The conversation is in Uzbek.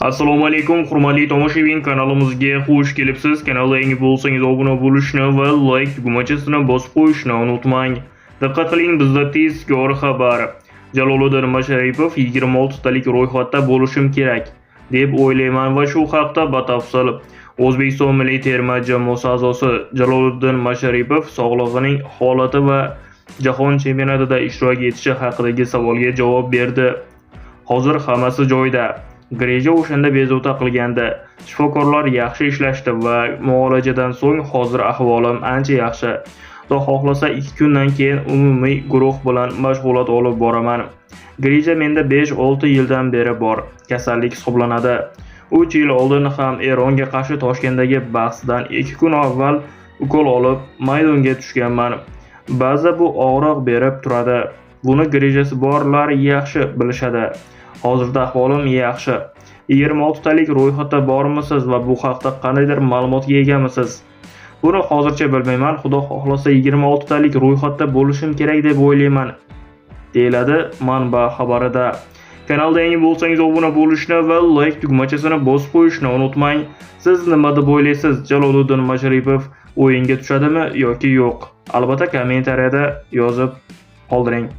Assalomu alaykum, hurmatli tomoshabin, kanalimizga xush kelibsiz. Kanalga yangi bo'lsangiz obuna bo'lishni va like tugmachasini bosib qo'yishni unutmang. Diqqat qiling, bizda tezkor xabar. Jaloliddin Masharipov 26 talik ro'yxatda bo'lishim kerak deb o'ylayman va shu haqda batafsil O'zbekiston milliy terma jamoasi a'zosi Jaloliddin Masharipov sog'lig'ining holati va jahon chempionatida ishtirok etishi haqidagi savolga javob berdi. Hozir hammasi joyida. Greja o'shanda bezovta qilganda shifokorlar yaxshi ishlashdi va muolajadan so'ng hozir ahvolim ancha yaxshi. Xudo xohlasa 2 kundan keyin umumiy guruh bilan mashg'ulot olib boraman. Greja menda 5-6 yildan beri bor kasallik hisoblanadi. 3 yil oldin ham Eronga qarshi Toshkentdagi bahsdan 2 kun avval ukol olib maydonga tushganman. Ba'zi bu og'riq berib turadi. Buni grejasi borlar yaxshi bilishadi. Hozirda ahvolim yaxshi. 26 talik ro'yxatda bormisiz va bu haqda qandaydir ma'lumotga egamisiz? Buni hozircha bilmayman. Xudo xohlasa 26 talik ro'yxatda bo'lishim kerak deb o'ylayman, deyiladi manba xabarida. Kanalda yangi bo'lsangiz obuna bo'lishni va like tugmachasini bosib qo'yishni unutmang. Siz nima deb o'ylaysiz? Jaloliddin Masharipov o'yinga tushadimi yoki yo'q? Albatta kommentariyada yozib qoldiring.